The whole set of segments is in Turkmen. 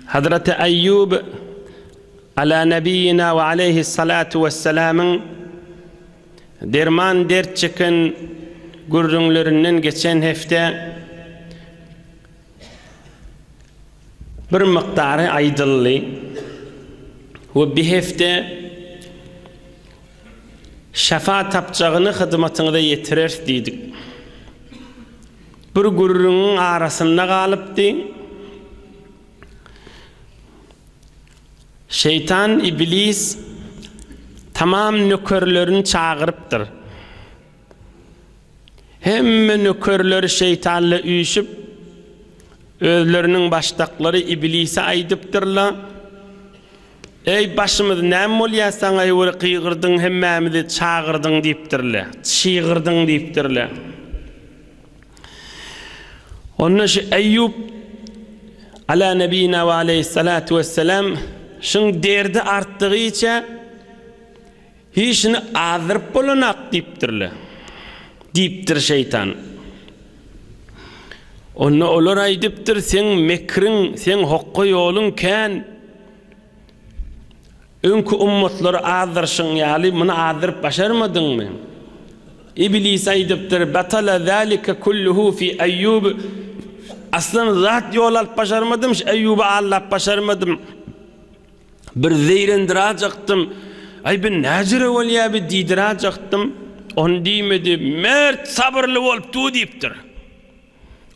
Hazreti Eyyub ala nebiyina ve aleyhissalatu vesselam'ın derman dert çeken gurrunlarından geçen hafta bir miktarı aydıllı ve bir hafta şefa tapacağını hizmetine yetirir dedik. Bir gurrunun arasında kalıptı. Şeytan, iblis tamam nökerlerini çağırıptır. Hem nökerleri şeytanla uyuşup özlerinin baştakları iblise aydıptırlar. Ey başımız näme bolýar sana ýöre kıýgırdyň hemmemizi çağırdyň diýipdirler. Çyğırdyň diýipdirler. Onun şu Eyyub ala nebiyina ve aleyhissalatu vesselam şun derdi artdygyça hiçni azyryp bolanak diýipdirler. Diýipdir şeytan. Onu olar aýdypdyr, sen mekrin, sen hokka ýoluň kän. Önkü ummatları azırşın yali, bunu azırıp başarmadın mı? İblis aýdypdyr, batala zalika kulluhu fi Eyyub. Aslan zat yol alıp başarmadım, Eyyub'a alıp başarmadım. Bir zeyrendiracaqtım. Ay ben näjere bolýar bir diýdiracaqtım. On diýmedi, mert sabırlı bolup tu diýipdir.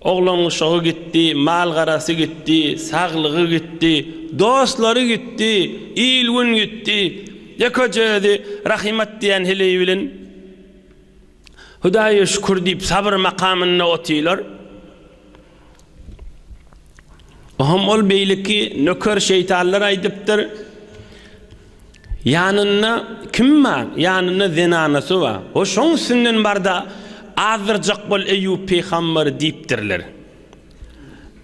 Oğlanın şoğu gitti, mal garası gitti, sağlığı gitti, dostları gitti, ilgün gitti. Yakacağıdı, rahimat diyen heleyi bilin. Hudaya şükür deyip sabır makamına otiyorlar. Oham ol beyliki nöker şeytanlar aydıptır. Yanına kim var? Yanına zinanası var. O şoň sünnen barda azırcak bol Eyyub peygamber diýipdirler.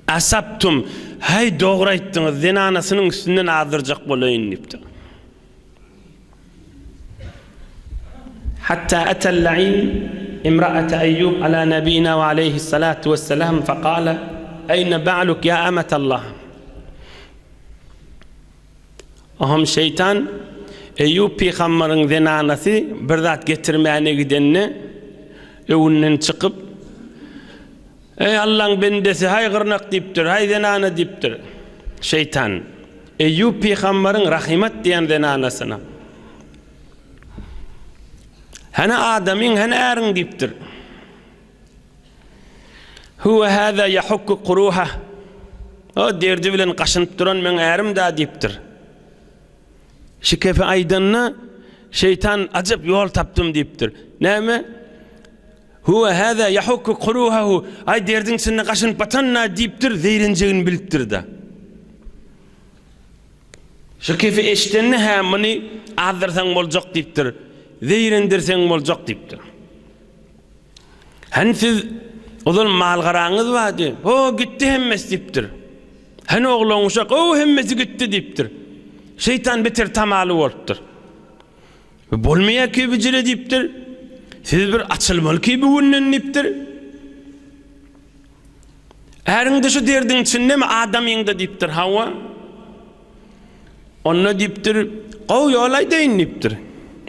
Asaptum, hay dogry aýtdyňyz, zinanasynyň üstünden azırcak bolaýyn diýipdir. Hatta atal la'in imra'at Eyyub ala nabiyina ve aleyhissalatu vesselam faqala ayna ba'luk ya amatallah. Aham şeytan Eyyub peygamberiň zinanasy bir zat getirmäne gidenni öwünden çıkıp ey Allah'ın bendesi hay gırnak diýipdir, hay zenana diýipdir. Şeytan Eyyub peygamberiň rahimat diýen zenanasyna hana adamyň hana äriň diýipdir. Huwa hada yahukku quruha. O derdi bilen gaşynyp duran men ärim da diýipdir. Şikefe aýdanna şeytan ajap yol tapdym diýipdir. Näme? Huwa hada yahukku quruhahu. Ay derdiň sinne gaşynyp batanna diýipdir, zeyrenjegini bilipdir da. Şikefe eşitenne ha muny azyrsaň boljak diýipdir. Zeyrendirseň boljak diýipdir. Hani siz ozal mal garaňyz bardy. O gitti hemmes diýipdir. Hani oglan uşak o hemmesi gitti diýipdir. Şeytan beter tamaly bolupdyr. Bolmaýar ki bijire diýipdir. Siz bir açılmaly ki bugünden diýipdir. Äriňde şu derdiň içindemi adamyňda diýipdir hawa. Onna diýipdir, "Gow ýolay deýin" diýipdir.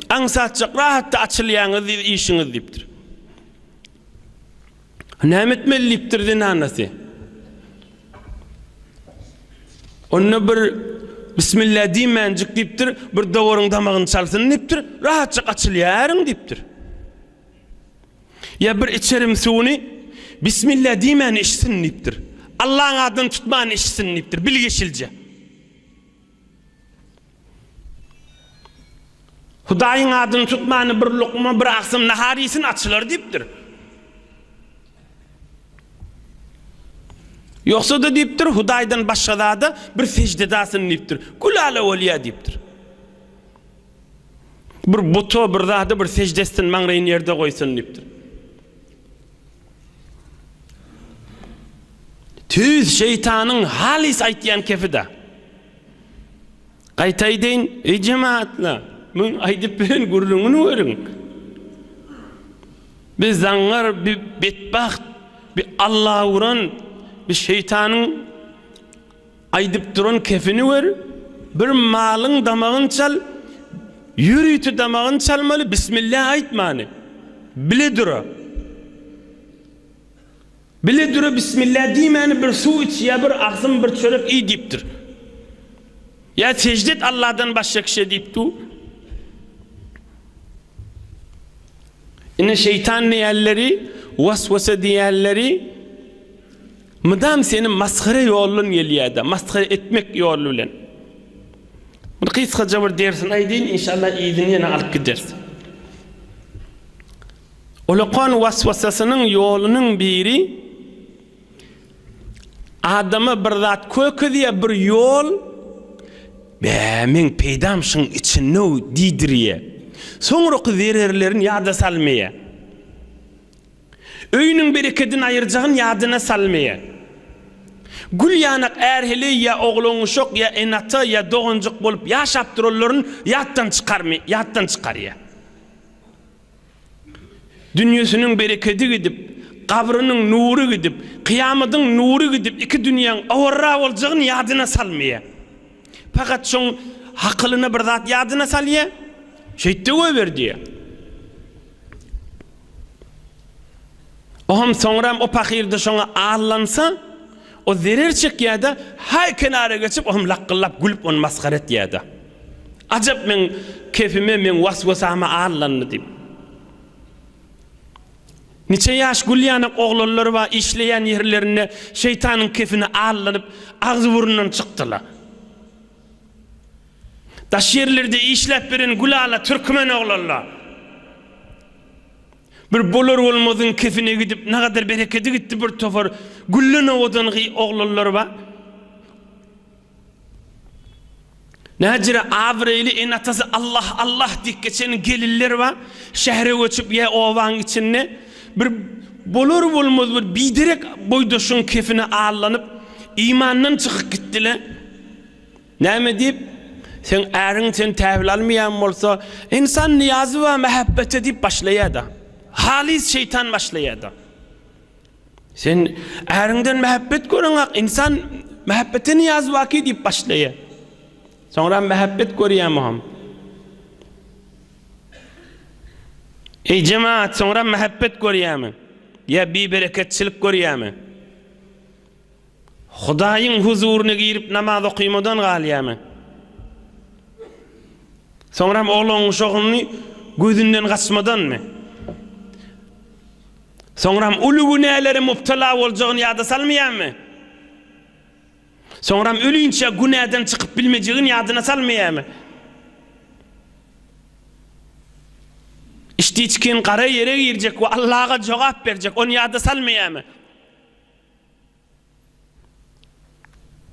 Aňsatjak rahatda açylýaňyz işiňiz diýipdir. Näme etmeli diýipdir zinanasy. Onna bir bismillah diýmänjik diýipdir, bir dogoryň damagyny çalsyn diýipdir, rahatça açylýaryň diýipdir. Ya bir içerim suwuny bismillah diýmän içsin diýipdir. Allah'ın adyny tutman içsin diýipdir, bilgeşilje. Hudaýyň adyny tutmany bir lokma bir aksym naharisin açylar diýipdir. Yoksa da diýipdir, Hudaýdan başga zada bir secdedasyny diýipdir. Kulala waliya diýipdir. Bir buto bir zada bir secdesini maňraýyn ýerde goýsun diýipdir. Tüz şeytanın halis aýtýan kefida. Gaýtaý deýin, ey jemaatlar, men aýdyp beren gurrungyny görüň. Biz zaňar bir betbaht, bir Allah'a uğran bir şeytanın aydıp duran kefini ver, bir malın damağın çal, yürüytü damağın çalmalı, Bismillah aytmani. Bile dura. Bile dura Bismillah diymani bir su iç ya bir ağzın bir çörek iyi deyiptir. Ya secdet Allah'dan başka kişi deyipti. Yine şeytan niyelleri, vasvasa diyelleri, mıdam senin maskara yolun geliyordu, maskara etmek yoluyla. Bunu kısaca bir dersin, aydeyin inşallah iyidini yine alıp gidersin. Olaqan vasvasasının yolunun biri, adamı bir zat kökü diye bir yol, men peydamşın içine didiriye. Sonra kızerlerin yada salmaya. Öynün bereketini ayıracağın yadına salmaya. Gül yanak erheli ya oğlun şok ya enata ya doğuncuk bolup yaşap durulların yattan çıkar ya. Dünyasının bereketi gidip, kabrının nuru gidip, kıyamadın nuru gidip, iki dünyanın avurra olacağın yadına salmaya. Fakat şun hakkılını bir zat yadına salya, şeytte över diye. Oham sonra o pakirde şuna ağırlansa, o zerer çek ya da hay kenara geçip oham lakkıllap gülüp onu maskaret ya da. Acap men kefime men vasvasama ağırlanını diyeyim. Niçe yaş gülyanak oğlanları var işleyen yerlerine şeytanın kefine ağırlanıp ağzı burnundan çıktılar. Taş yerlerde işlep verin gülala Türkmen oğlanlar. Bir bolur olmadığın kefine gidip ne kadar bereketi gitti bir tofar güllüne odan oğlanlar var. Necire Avreyli enatası Allah Allah dik geçen gelirler var. Şehre göçüp ya ovan içine bir bolur olmaz bir bidirek boydaşın kefine ağırlanıp imandan çıkıp gittiler. Ne deyip sen erin sen tevhil almayan olsa insan niyazı ve mehabbet edip başlayadı. Halis şeytan başlayadı. Sen erinden mehabbet görünek insan mehabbete niyazı vaki deyip başlayadı. Sonra mehabbet görüyemem. Ey cemaat sonra mehabbet görüyemem. Ya bir bereketçilik görüyemem. Hudayın huzuruna girip namaz okuymadan galiyemem. Sonra oğlun uşağını gözünden kaçmadan mı? Sonra ulu günahlara müptela olacağını yada salmayan mı? Sonra ölünce günahdan çıkıp bilmeyeceğin yadına salmayan mı? İşte içkin kara yere girecek ve Allah'a cevap verecek, onu yada salmayan mı?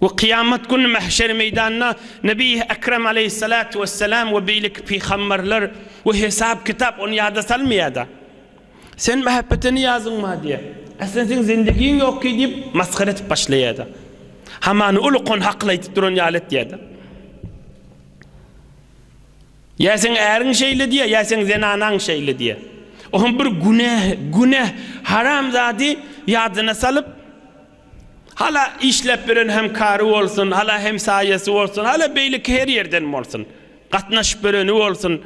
Ve kıyamet günü mahşer meydanına Nebi Ekrem aleyhissalatu vesselam ve beylik peygamberler ve hesap kitap onu yada salmayan da. Sen mehabbetini yazın mı diye. Aslında sen zindigin yok ki deyip maskaret başlayadı. Hamanı ulukun hakla itip durun yalet diyedim. Ya sen erin şeyle diye, ya sen zenanan şeyle diye. Onun bir günah, haram zadi yadına salıp, hala işlep veren hem karı olsun, hala hem sayesi olsun, hala beylik her yerden olsun. Katnaş vereni olsun.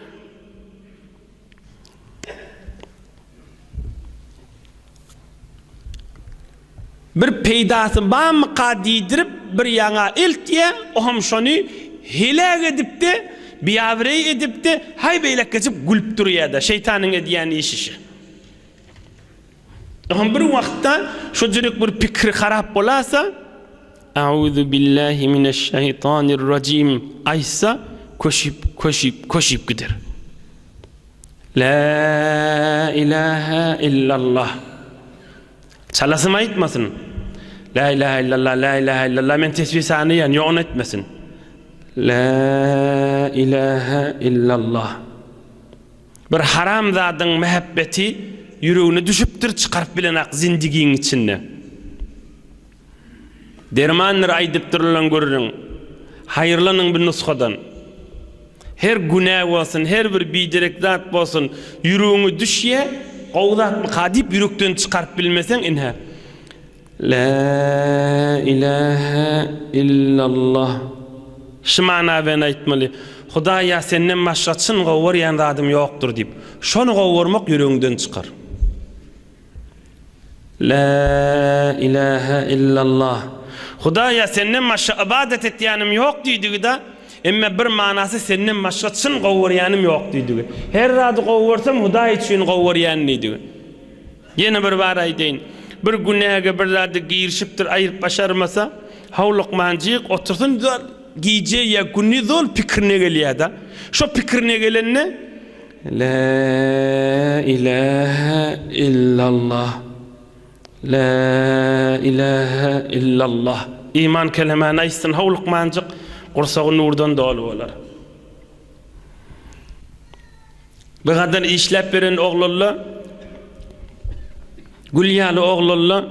Bir peydası bağımı kadidirip bir yana iltiye ohum şonu hile edip de biyavrey edip de hay beylek geçip gülüp duruyor da şeytanın ediyen işi. Ohum bir vakta şu cürük bir fikri harap olasa A'udhu billahi mineşşeytanirracim aysa koşup gider. La ilahe illallah çalasım aytmasın. La ilahe illallah, la ilahe illallah men tesbih saniyen yoğun etmesin. La ilahe illallah. Bir haram zadın mehabbeti yüreğine düşüptür çıkarıp bilenak zindigin içinde. Dermanlar aydıp durulan görürün. Hayırlanın bir nuskadan. Her günah olsun, her bir bidirek zat olsun yüreğine düşye Qawdat mı kadip yürekten çıkarıp bilmesen inha. La ilahe illallah. Şu mana ben aytmaly. Hudaýa senden başga çyn gowurýan zadym ýokdur diýip. Şonu gowurmak ýüregiňden çykar. La ilahe illallah. Hudaýa senden başga ibadet etýänim ýok diýdigi-de, emme bir manasy senden başga çyn gowurýanym ýok diýdigi. Her zady gowursam Hudaý üçin gowurýan diýdigi. Ýene bir bar aýdyň. Bir günäge bir zady girişipdir, aýyryp başarmasa, hawlukmanjyk otursun gije ya günni zol pikirine gelýär-de. Şo pikirine gelenne La ilahe illallah. La ilahe illallah. İman kelimeni aýsyn hawlukmanjyk gursagy nurdan dolu bolar. Bu kadar işläp beren oglullar Gülýaly oglullar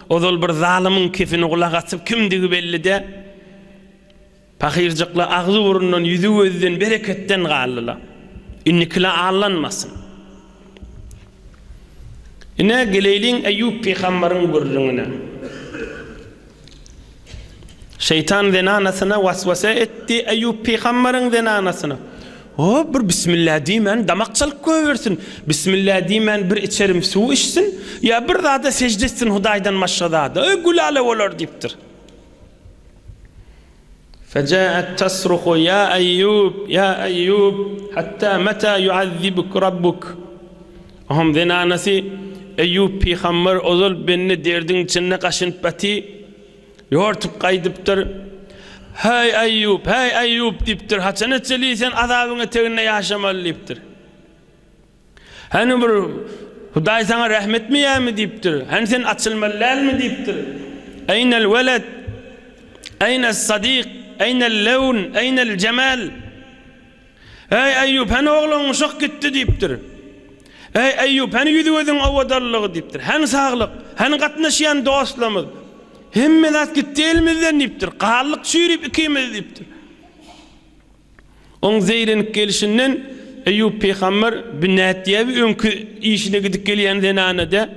ozal bir zalymy kefini gulak açyp kimdigi belli-de Pahirjykla agzy burundan ýüzi gözden bereketden galdylar. Innikle allanmasın. Ine geleyliň Eyyub peýgamberin gurrüňine. Şeytan denanasyna waswasa etdi Eyyub peýgamberin denanasyna. O bir bismillah diýmen damakçylyk göbersin. Bismillah diýmen bir içerim suw içsin, ya bir zada secde etsin Hudaýdan başga zada. Gülale bolar diýipdir. فجاءت تصرخ يا أيوب حتى متى يعذبك ربك هم ذنانسي أيوب پیغمبر ozul beni derdin içinde kaşınıp bati yortup kaydıptır hey Ayyub diptir haçan etseliysen azabını tegine yaşamalı diptir hani bir Hudaý sana rahmet mi ya mi diptir hani sen açılmalı mi diptir eynel veled eynel sadiq eynel levn eynel cemal hey Ayyub hani oğlun uşak gitti diptir hey Ayyub hani yüzü özün avadarlığı diptir hani sağlık hani katnaşıyan dostlamız hemme zat gitti elimizden diptir qallyk sürüp ikimiz diptir on zeyrenip gelişinden Eyyub peýgamber binätiýe bir öňkü işine gidip gelýän zenanada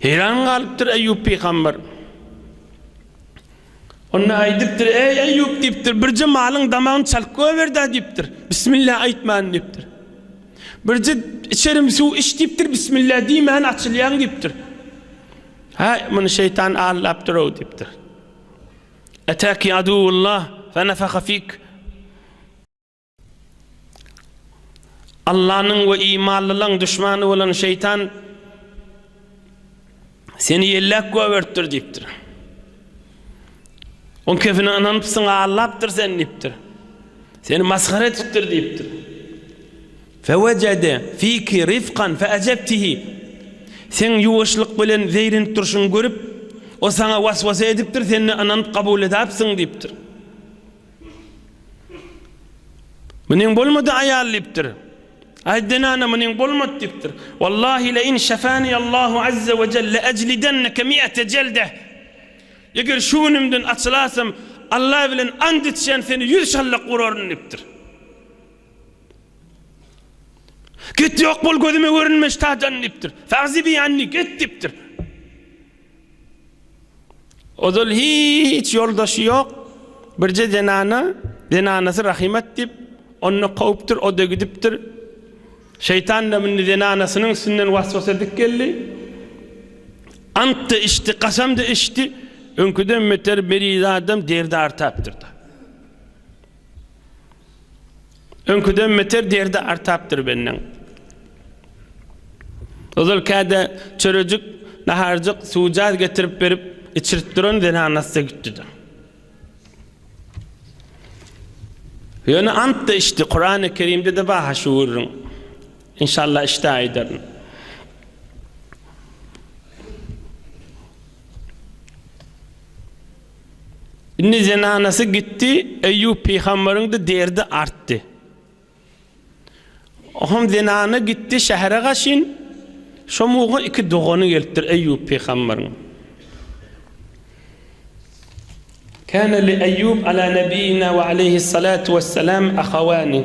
heran galypdyr Eyyub peýgamber Ona aýdypdyr ey Eyyub dipdir birje malyň damagyny çalyp goberdi dipdir bismillah aýtman dipdir birje içerim suw iç dipdir bismillah diýmän açylýan dipdir ha muny şeytan allapdyr o dipdir ataki adullah fanafakha fik Allah'ın ve imanlıların düşmanı olan şeytan seni yellek göverttir dipdir on kefine ananıpsın ağallaptır sen diptir seni maskara ettir diptir fevecede fiki rifkan feacebtihi sen yuvaşlık bilen zeyrin turşun görüp o sana vasvasa ediptir seni ananıp kabul edapsın diptir minin bolmadı ayal diptir aydenana minin bolmadı diptir vallahi le in şefani Allahu azze ve celle eclidenneke mi'ete celde Eger şunumdan açılasam Allah bilen and etsen seni 100 şallak vurarın diptir. Git yok bol gözüme görünmez tadan diptir. Fa'zibi anni git diptir. Ozul hiç yoldaşı yok. Birce denanası rahimet dip onu qawptir o da gidiptir. Şeytan da minni denanasının üstünden vasvasa edip geldi. Ant da içti, kasam da içti. Önküden meter beri adam derdi artaptırdı. Önküden meter derdi artaptır benden. Ozul kada çörücük, naharcık, sucaz getirip verip içirttiren denanası gittidi. Yani ant da işte Kur'an-ı Kerim'de de baha şuurun. İnşallah işte aydarın. İnni zenanası gitti, Eyyub peygamberin de derdi arttı. Ohum zenanı gitti şehre gaşin, şomuğun iki doğunu geltir Eyyub peygamberin. Kana li Eyyub ala nebiyina ve aleyhissalatu vesselam ahavani.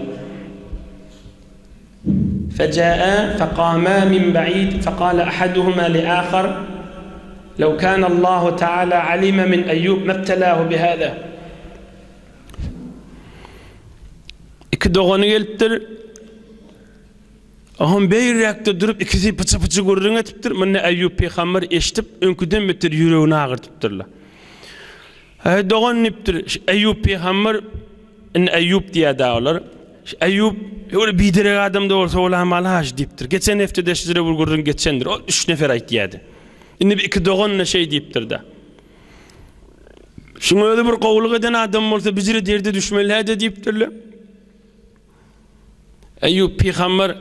فجاء فقاما من بعيد فقال أحدهما لآخر لو كان الله تعالى علم من أيوب ما ابتلاه بهذا. İki doğanı geliptir. Aham beyrekte durup ikisi pıçı gurrun etiptir. Menne Eyyub peygamber eşitip önküden bitir yüreğini ağırtıptırlar. Doğan niptir. Eyyub peygamber Eyyub diye dağlar. Eyyub öyle bidirek adam da olsa ola hamalı hac deyiptir. Geçen hafta sizlere vurgurun geçendir. O 3 nefer ait diyedi. Şimdi bir iki doğanla şey deyiptir da. Şunu öyle bir kovuluk eden adam olsa bizleri derde düşmeli de deyiptirler. Eyyub peygamber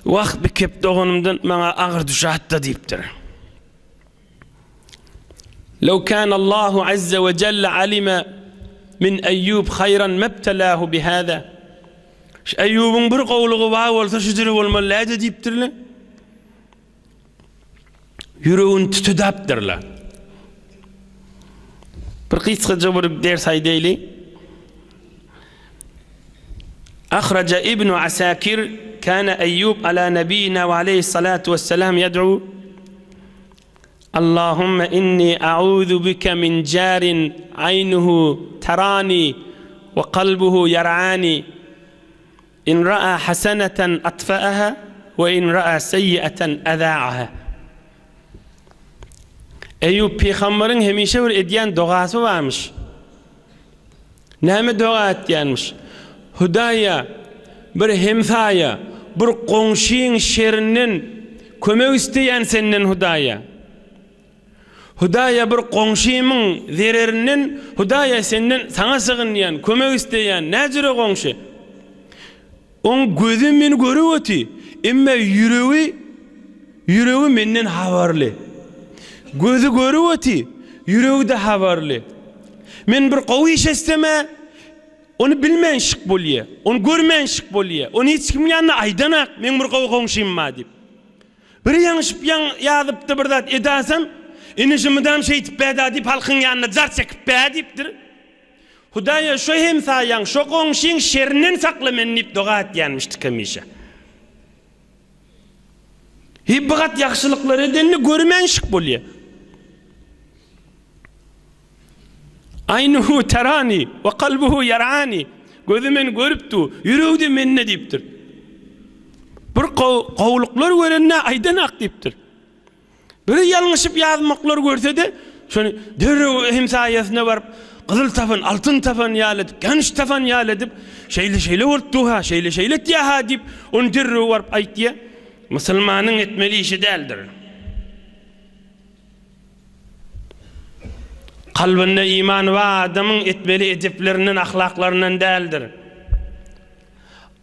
vaqt bir kep doğanımdan bana ağır düşe hatta deyiptir. لو كان الله عز وجل علم من أيوب خيرا ما ابتلاه بهذا. Eyyub'un bir qowluğu var olsa şüdürü olmalı deyiptirler. Yüreğin tütüdaptırlar. Bir kısaca bir ders aydayli. أخرج ابن عساكر كان أيوب على نبينا وعليه الصلاة والسلام يدعو اللهم إني أعوذ بك من جار عينه تراني وقلبه يرعاني إن رأى حسنة أطفأها وإن رأى سيئة أذاعها. Eyyub peygamberin hemişe bir ediyen duası varmış. Näme dua etdiyanmış? Hudaya bir hemsaya bir qoňşyň şerrinden kömek isteyen senden Hudaya. Hudaya bir qoňşymyň zererinden Hudaya senden sana sığınýan, kömek isteyen näjere qoňşy? On gözü meni görüp öti, emma yüreği menden habarly. Gözü görüp öti, yüreği de habarly. Men bir gowy iş isteme, onu bilmen şık bolýar, onu görmen şık bolýar. Onu hiç kim ýanyna aýdanak, men bir gowy goňşym ma dip. Bir ýaňşyp ýazypdy bir zat edasan, inişimden şey tip bäda dip halkyň ýanyna jar çekip bä dipdir. Hudaya şu hemsayaň, şu goňşyň şerrinden sakla men dip dua etýänmişdi kemişe. Hibbat ýaxşylyklary edenini görmen şık bolýar. Aynuhu terani ve kalbuhu yarani. Gözümen görüptü, yüreği de menne deyiptir. Bir qowluklar görenne aydanak deyiptir. Biri ýalňyşyp ýazmaklar görse de, şonu derrew hemsayasyna barıp, qızıl tapan, altın tapan ýaledip, geniş tapan ýaledip, şeýle bolupdyha, şeýle diýha dip, onu derrew barıp aýtdy. Musulmanyň etmeli işi däldir. Kalbinde iman var adamın etmeli ediplerinden, ahlaklarynyň däldir.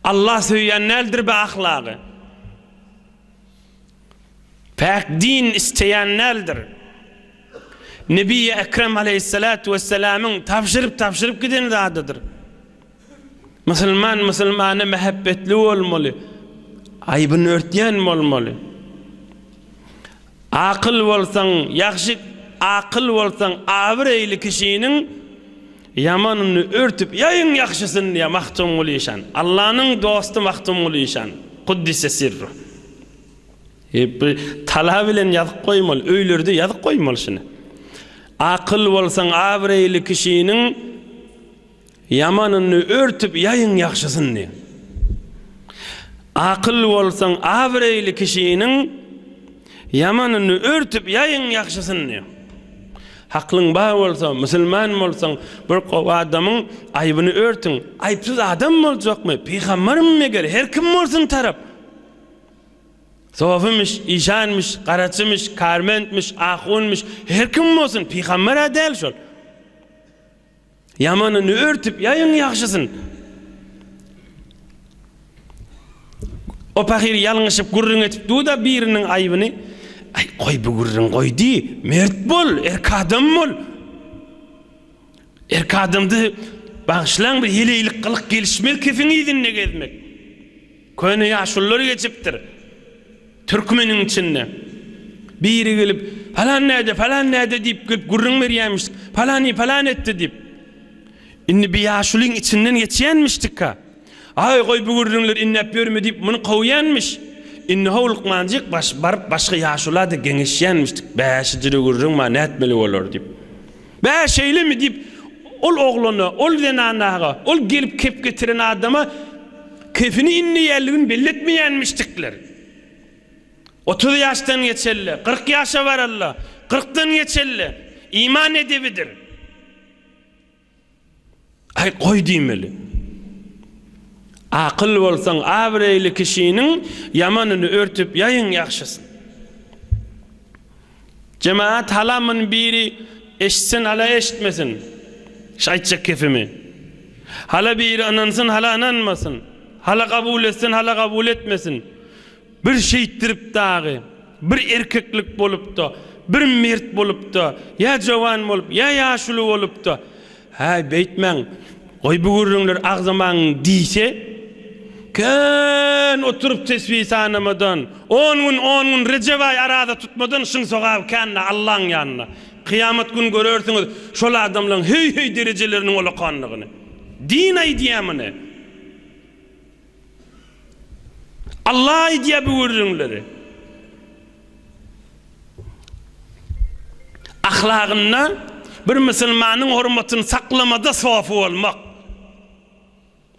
Allah söýýän nädir be ahlaky? Pak din isteýän nädir? Nebi Ekrem aleyhissalatu vesselam'ın tapşyryp giden zadydyr. Musulmana mehabbetli bolmaly. Aýbyny örtýän bolmaly. Akıl bolsaň, ýaxşy akıl bolsaň, awır eýli kişiniň ýamanyny örtüp ýaýyň ýaxşysyny diýe mahtum bolýan. Allah'nyň dostu mahtum bolýan. Kuddise sirru. Tala bilen ýazyp goýmaly, öýlerde ýazyp goýmaly şunu. Akıl bolsaň, awır eýli kişiniň ýamanyny örtüp ýaýyň ýaxşysyny diýe. Akıl bolsaň, awır eýli kişiniň ýamanyny örtüp ýaýyň ýaxşysyny diýe. Haklyň bar bolsa, musulman bolsaň, bir adamyň aýbyny örtüň. Aýpsız adam boljakmy? Peýgamberim meger her kim bolsun tarap. Sowafymış, işanmış, garaçymış, karmentmiş, ahunmış, her kim bolsun peýgamber adal şol. Ýamanyny örtüp ýaýyň ýaxşysyny. O pahir ýalňyşyp gurrun etip da biriniň aýbyny ay koy bu gurrun koydi, mert bol, erkadam bol. Erkadamdy bağışlan bir hileylik kılık gelişmel kefini idinne gezmek. Köne yaşullar geçiptir. Türkmenin içinde. Biri gelip falan näde deyip gurrun berýärmiş. Falan etti deyip. Inni bir yaşulun içinden geçýänmişdik ka. Ay koy bu gürrüňler innep berme diýip muny gowyanmış. İnnehu Lukmancık barıp başga ýaşulady geňeşýänmişdik. Bäşi jiri gürrüň ma nätmeli bolar diýip. Bäş eýlemi diýip ol oglany, ol zenanaga, ol gelip kep getiren adama kefini inniýärligini belletmeýänmişdikler. 30 ýaşdan geçelle, 40 ýaşa baralla, 40'dan geçelle iman edebilir. Ay koy diýmeli. Akıl bolsaň abreyli kişiniň yamanyny örtüp ýayın ýakşysyn. Cemaat halamın biri eşitsin hala eşitmesin. Şaýtjak kefimi. Hala biri anansın hala ananmasın. Hala kabul etsin hala kabul etmesin. Bir şeýitdirip dagy, bir erkeklik bolup da, bir mert bolup da, ya jowan bolup, ya ýaşuly bolup da. Ha beýtmeň, goý bu gürrüňler agzamaň diýse, kän oturup tesbih sanamadan, 10 gün Recep ay arada tutmadan şun sogab känne Allah'ın ýanyna. Kıyamet gün görersiňiz şol adamlaryň hey dereceleriniň olakanlygyny. Din aýdýamyny. Allah diye bu gürrüňleri. Ahlagynda bir musulmanyň hormatyny saklamada sowap bolmak.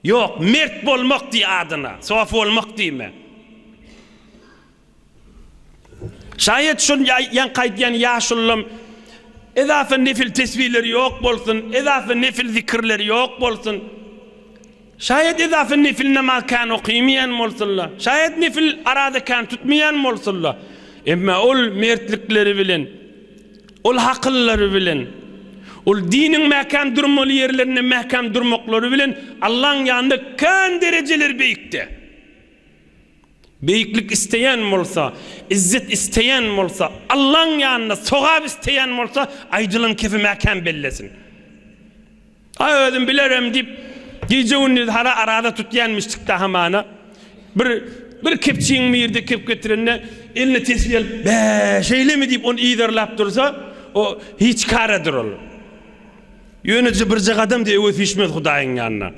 Yok, mert bolmak diýe adyna, sowap bolmak diýme. Şayet şun ýan gaýtýan ýaşullam edafa nefil tesbihleri ýok bolsun, edafa nefil zikirleri ýok bolsun. Şayet edafa nefil namaz kan okuymayan bolsunlar. Şayet nefil arada kan tutmayan bolsunlar. Emma ol mertlikleri bilen, ol hakylları bilen, ol dinin mäkan durmaly ýerlerine mäkan durmaklary bilen Allah'ın ýanynda kan dereceler beýikde. Beýiklik isteyen bolsa, izzet isteyen bolsa, Allah'ın ýanynda sogap isteyen bolsa, aýdylan kefi mäkan bellesin. Ay özüm bilerem diýip gece hara arada tutyanmıştık da hamana. Bir kepçiğin mi yerde kep getirenine eline tesbih alıp şeyle mi deyip onu iyiderlap dursa o hiç karadır olur. Yönücü bir adam diye öf işmez Hudaýyň ýanyna.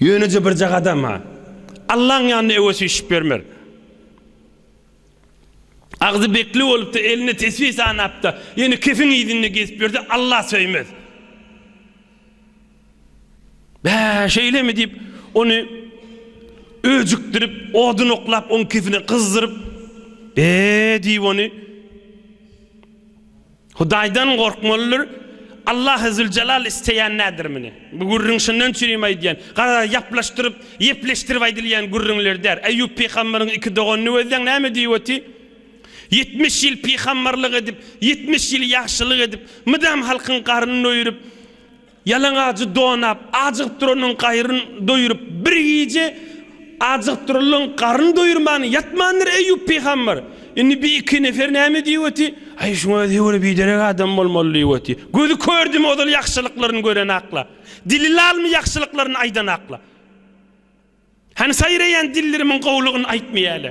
Yönücü bir adam ha. Allah'ın ýanyna öf işip bermer. Ağzı bekli olup da eline tesbih sanap da yeni kefin iyidinle gezip berdi Allah söýmez. Şeyle mi deyip onu öjükdirip odun oklap on kefini kızdırıp deyip onu Hudaýdan gorkmalylar. Allah Zülcelal isteyen nädir mini? Bu gürrüň şundan çürüýme diýen, gara yaplaştırıp, yepleştirip aýdylýan gürrüňler der. Eyyub peýgamberiň 2 doganyny özüň näme diýýeti? 70 ýyl peýgamberlik edip, 70 ýyl ýaxşylyk edip, mydam halkyň garyny doýurup, yalaňaçy donap, ajyk duranyň gaýryny doýurup, bir gece ajyk duranyň garyny doýurmany ýatmandyr Eyyub peýgamber. Indi bir iki nefer näme diýýeti? Ay şuňa diýýär biderek adam bolmaly diýýeti. Gözü kördüm odal ýakşylyklaryny gören akla. Dili almy ýakşylyklaryny aýdan akla. Hani saýraýan dillerimin gowlugyny aýtmaýaly.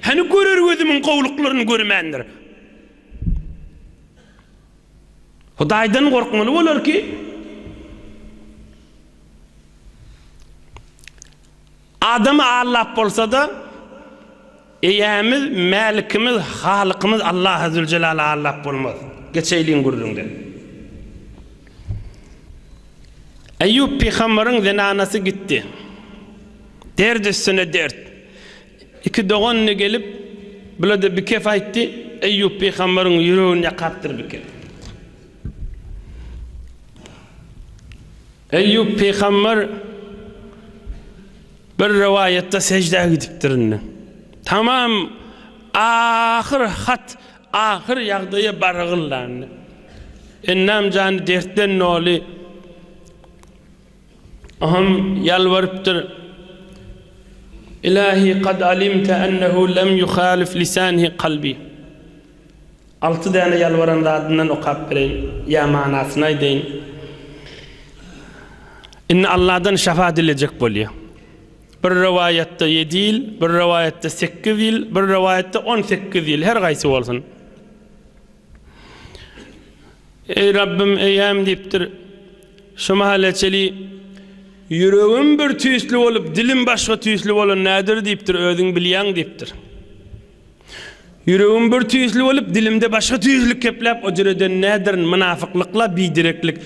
Hani görer gözümiň gowluklaryny görmändir. Hudaýdan gorkmaly bolar ki adamı Allah bolsa da eýämiz, mälikimiz, halykymız Allah Zülcelal Allah bolmaz. Geçeýliň gürrüňde. Eyyub peýgamberiň zenanasy gitdi. Derd üstüne dert. 2 doganyny gelip bilede bir kef aýtdy. Eyyub peýgamberiň ýüregini ýakapdyr bir kef. Eyyub peýgamber bir rivayette secde gidipdirini. Tamam ahir hat, ahir ýagdaýa bargyllandy. Ennam jany dertden noli. Aham yalwarypdyr. İlahi qad alimta annahu lam yukhalif lisanihi qalbi. 6 däne yalwaranda adından okap bereýin, ýa manasyny aýdyň. İnne Allah'dan şefaat edilecek bolýar. Bir rivayette 7 yıl, bir rivayette 8 yıl, bir rivayette 18 yıl, her gaýsy bolsun. Ey Rabbim eýäm diýipdir. Şu mahaleçeli Yüreğim bir tüysli olup dilim başka tüysli olan nädir diýipdir, özüň bilýän diýipdir. Yüreğim bir tüysli olup dilimde başka tüyslik kepläp o jereden nädir münafıklykla bidireklik,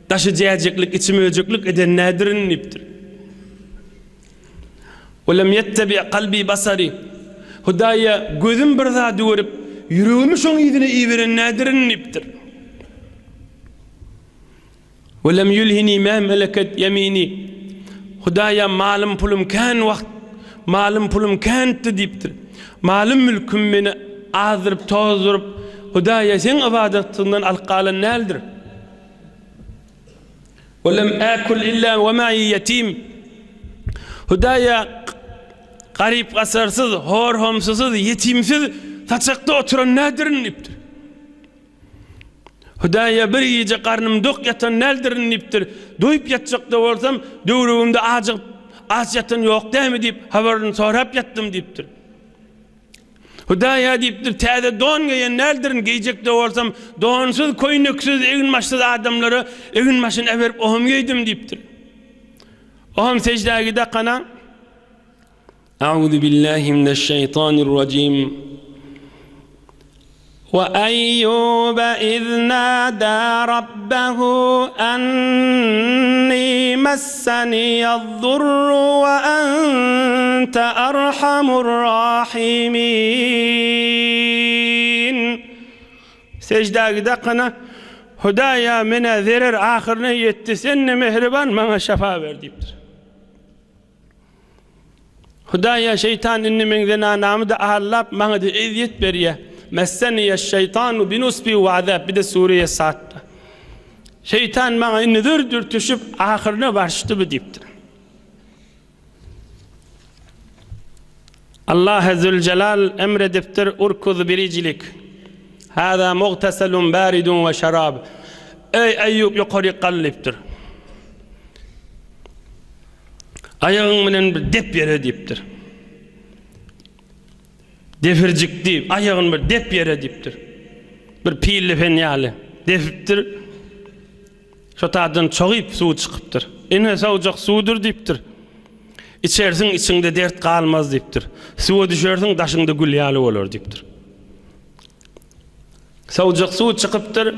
taşıjajyklyk, içimejeklik eden nädirin diýipdir. Welem yettebi qalbi basari. Hudaýa gözüm bir zady görüp yüreğimi şoň ýerine iýberen nädirin diýipdir. Welem yulhini ma malakat yamini. Hudaýa malym pulum kan wagt, malym pulum kantdy diýipdir. Malym mülküm meni azyryp tozuryp, Hudaýa sen ibadatyndan alqalan nädir? Welem akul illa wa ma'i yatim. Hudaýa garip gasarsyz, hor homsuz, yetimsiz taçakda oturan nädirin diýipdir. Hudaýa bir ýeje garnym dok ýatan nädirin diýipdir. Doýup ýatjakda bolsam, döwrügimde azyp aç ýatan ýok dämi diýip habaryny sorap ýatdym diýipdir. Hudaýa diýipdir, täze don giýen nädirin giýjekde bolsam, donsuz, koýnöksiz, eginmaşsyz adamlara eginmaşyny eberip ohum giýdim diýipdir. Ohum secdägide kana A'udhu billahi mineşşeytanirracim. وأيوب إذ نادى ربه أني مسني الضر وأنت أرحم الراحمين. Secdägide kana Hudaýa mene zerer ahyryna ýetdi, sen mehriban maňa şafa ber diýipdir. Hudaýa şeytan inni meňden anamy da ahallap maňa da eziýet berýär. Messeniye şeytanu binusbi ve azab. Bir de Suriye saatte. Şeytan maňa inni dürtüşüp ahyryna barşdy bu diýipdir. Allah Azze Celal emredipdir, urkuz biricilik. Hada muğtaselun baridun ve şarab. Ey Eyyub ýokary qallypdyr. Ayagyň menen bir dep bere diýipdir. Defirjikdi, ayagyň bir dep bere diýipdir. Bir pilli fenýaly defipdir. Şotadan çogyp suw çykypdyr. Ene sawjak suwdur diýipdir. İçersiň içinde dert kalmaz diýipdir. Suwa düşersiň daşyňda gül ýaly bolar diýipdir. Sawjak suw çykypdyr.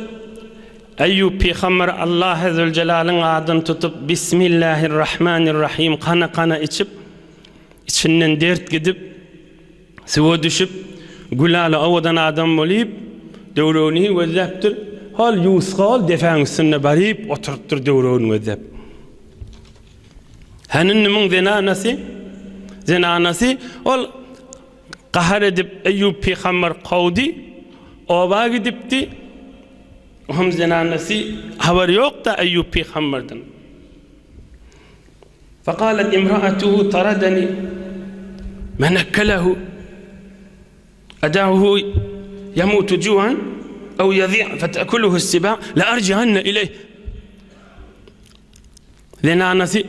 Eyyub peýgamber Allah Azze Celalyň adyny tutup Bismillahirrahmanirrahim kana içip içinden dert gidip suwa düşüp gülali awadan adam bolyp döwröni wezepdir. Hal ýusgal defäňsine baryp oturupdyr döwröni wezep. Hanin nimin zenanasy ol qahar edip Eyyub peýgamber qawdy oba gidipdi. Ohum zenanasy habar ýok da Eyyub peýgamberden. Faqalat imra'atuhu taradani man akalahu أدعه يموت جوعا أو يضيع فتأكله السباع لأرجعن إليه. Zenanasy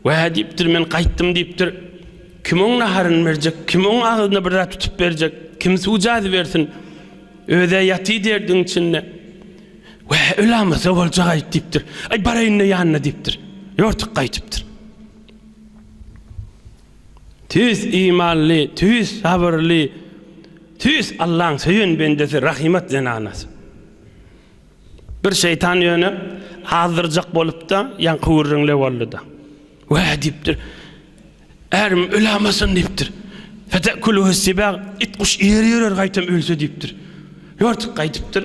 وهذه بتر من qaytdım diýipdir. Kim oň naharyn berjek, kim oň agyna bir tutup berjek, kim suwjady bersin. Öze ýaty derdiň içinde. Ve ölama zawalja diýipdir. Ay baraýyny ýanyna diýipdir. Ýortuk qaytypdyr. Tüz imanly, tüz sabırly, tüz Allah'ın söyün bendesi rahimat zenanası. Bir şeytan yönü hazırcak bolup da yan kıvırrınle vallı da. Ve deyiptir. Erim ölamasın deyiptir. Fetekuluhu sibâg itkuş yer gaytam ölse deyiptir. Yortuk gaytıptır.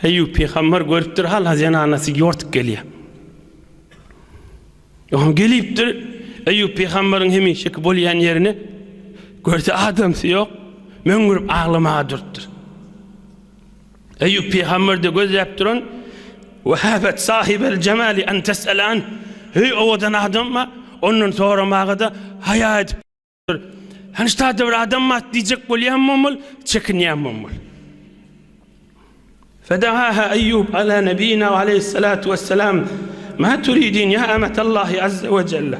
Eyyub peýgamber görüpdir hal zenanası yortuk gelýär. Yoğun gelipdir. Eyyub peýgamberiň hemişek bolýan yerini görse adamsy ýok. Men görüp aglama durupdyr. Eyyub peýgamber de gözläp duran وهابت صاحب الجمال أن تسأل عنه هي أودن adamma onun soramağı da hayat hanışta da adam mat diyecek bolýanmamyl çekinýänmamyl. فدعاها أيوب على نبينا عليه الصلاة والسلام ما تريدين يا أمة الله عز وجل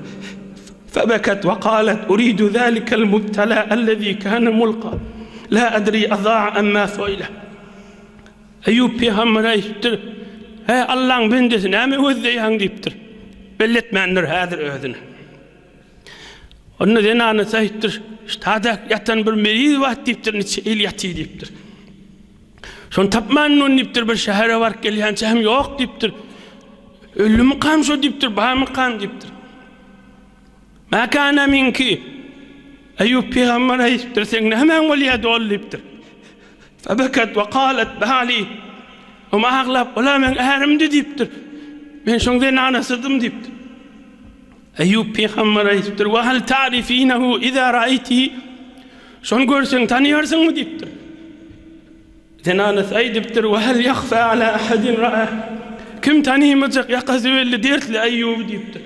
فبكت وقالت أريد ذلك المبتلى الذي كان ملقى لا أدري أضاع أم ما فعله. Eyyub peýgamber aýdypdyr. Allah'ın bendesi näme gözleýän diýipdir. belletmenler häzir özüne. Onu denanı sayıttır. Ştada yatan bir meriz vaht diptir, neçe il yatı diptir. Şon tapmanın onu diptir, bir şehre var gelyen çehem yok diptir. Ölü mıkam şu diptir, bağ mıkam diptir. Ma kana minki. Eyyub peygamber ayıptır, sen hemen veliye doğru diptir. Febeket ve kalet bali. O mağlab, ola men erimdi diptir. Ben şon denanı sıdım diptir. Eyyub peygamber ayıptır. Ve hal ta'rifinehu iza ra'aytihi. Şon görsen tanıyorsun mu diptir. Denanı sayıptır. Ve hal yakhfa ala ahadin ra'a. Kim tanıymayacak yakası belli dertli Eyyub diptir.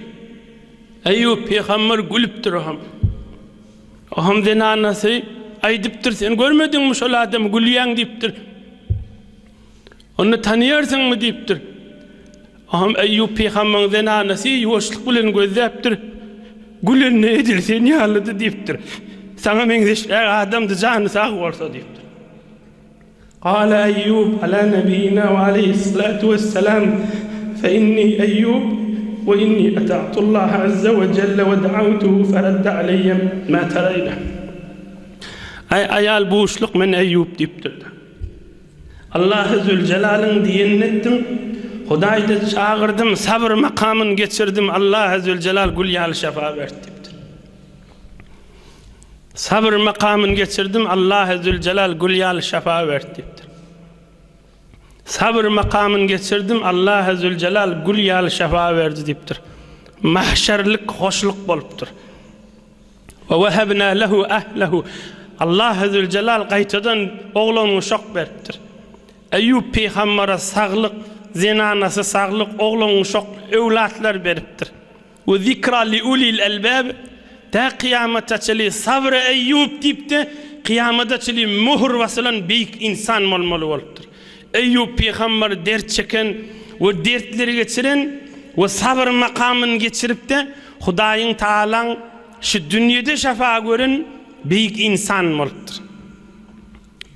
Eyyub peygamber gülüptür oham. Oham denanası ayıptır. Sen görmedin mi şol adam gülüyen diptir. Onu tanıyorsun mu diptir. Aham Eyyub peygamber'in denanası yoşluk bilen gözleptir. Gülen ne edilse ne halıdı diptir. Sana mengdeşler adamdı canı sağ olsa diptir. Kâle Eyyub ala nebiyina ve aleyhissalatu vesselam fe inni Eyyub ve inni eta'tullaha azze ve celle ve da'avtuhu feredde aleyhem ma tereyne. Ayal boşluk men Eyyub diptir. Allah-u Zülcelal'ın diyenin ettim. Hudayda çağırdım, sabır makamını geçirdim. Allah-u Zülcelal gül şefa verdi. Sabır makamını geçirdim. Allah-u Zülcelal gül şefa verdi. Sabır makamını geçirdim. Allah-u Zülcelal gül şefa verdi diptir. Mahşerlik hoşluk boluptur. Ve vehebna lehu ahlehu. Allah-u Zülcelal gaytadan oğlunu şok verdidir. Eyyub peygamber'e sağlık, zinanası sağlık, oğlunu şok evlatlar veriptir. Ve zikra li ulil elbab. Ta kıyamata çeli sabr Eyyub dipti, kıyamata çeli muhur vasılan büyük insan olmalı oluptur. Eyyub peygamber dert çeken ve dertleri geçiren ve sabır makamını geçirip de Hudayın Taala'nın şu dünyada şefa gören büyük insan oluptur.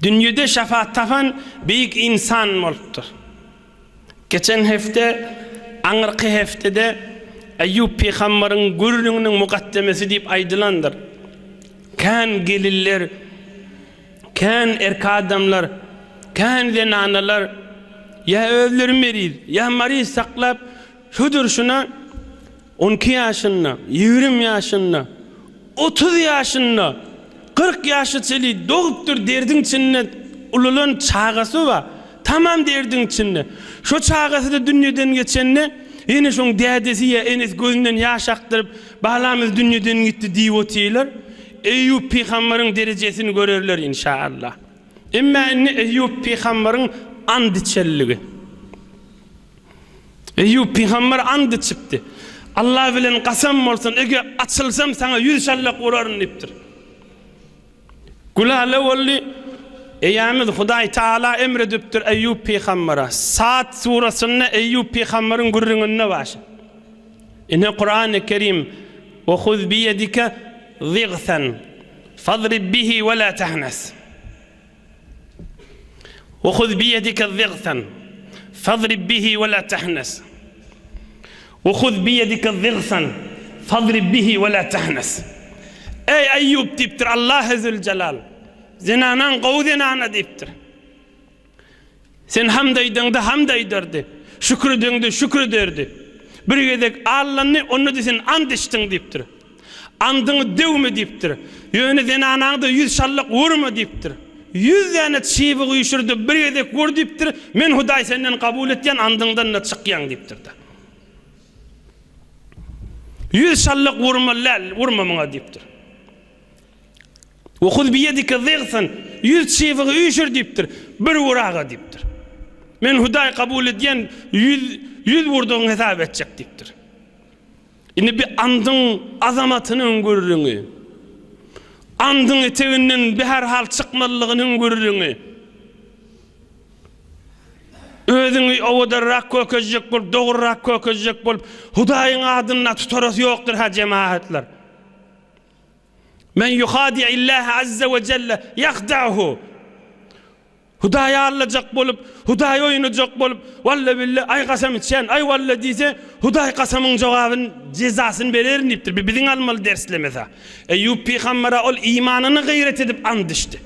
Dünyada şefaat tapan büyük insan oluptur. Geçen hafta, anırkı haftede Eyyub peygamberin gürrünün mukaddemesi deyip aydılandır. Kan gelirler, kan erka adamlar, kan zenanalar, ya özleri meriz, ya mariz saklap, şudur şuna 12 yaşında, 20 yaşında, 30 yaşında, 40 yaşı çeli doğuptur derdin içinde ululan çağası var. Tamam derdin içinde. Şu çağası da dünyadan geçenle yine şun dədesi ya enes gözünden yaş aktırıp bağlamız dünyadan gitti deyip otiyorlar. Eyyub peygamberin derecesini görürler inşallah. Ama Eyyub peygamberin and içerliği. Eyyub peygamber and çıktı. Allah bilen kasam olsun, eğer açılsam sana 100 şallak vurarım deyiptir. Gülale olli Eyyamid Huday Taala emrediptir Eyyub peygamber'e. Saat surasında Eyyub peygamberin gürrününe başı. İnne Kur'an-ı Kerim ve khuz biyedike zigthan fadrib bihi ve la tahnas. Ve khuz biyedike zigthan fadrib bihi ve la tahnas. Ve khuz biyedike zigthan fadrib bihi ve la tahnas. Ey Eyyub diptir Allah-u Zülcelal. Zinanan qovdenana diptir. Sen hamdaydın da hamdaydardı. Şükredin de şükrederdi. Bir gedek Allah'ını onu desen and içtin diptir. Andını devme diptir. Yöne zinanan da 100 şallak vurma diptir. 100 tane çiğbi uyuşurdu bir gedek vur diptir. Men Huday senden kabul etken andından da çıkyan diptir da. 100 şallak vurma lal vurma mına diptir. Ve khuz biyedike zigthan 100 çiğbi uyuşur diptir. Bir vurağa diptir. Men Huday kabul etken 100 vurduğun hesap edecek diptir. Yine bir andın azamatının görürünü. Andın eteğinden bir herhal çıkmalılığının görürünü. Özünü ovadarrak kökecek bolup, doğurrak kökecek bolup, Hudayın adına tutarası yoktur ha cemaatler. Men yuhadi'illah azze ve celle yakda'hu. Hudaýa allajak bolup, Hudaýa oýunajak bolup, walla billahi ay kasam içen, ay walla diýse, Hudaý kasamyň jogabyny jezasyny berer diýipdir. Biziň almaly derslemese. Eyyub peýgambera ol imanyny gayret edip andyşdy.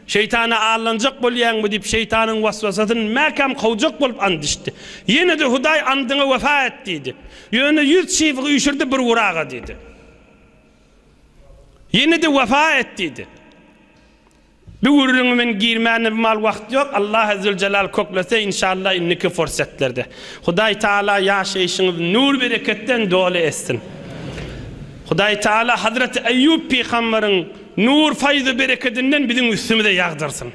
Şeytana ağlanacak bolýanmy diýip şeytanyň waswasasyny mäkam kowjak bolup andyşdy. Ýene de Hudaý andyňa wefa et diýdi. Ýöne 100 şeýle üşürdi bir wuraga diýdi. Ýene de wefa et diýdi. Bir wurulüňe men girmäne mal wagt ýok. Allah azze celal koklasa inşallah inniki fursatlerde. Hudaý taala ýaşaýyşyňyz nur bereketden dole etsin. Hudaý taala Hazreti Eyyub peýgamberiň nur fayzy bereketinden biziň üstümüze ýagdyrsın.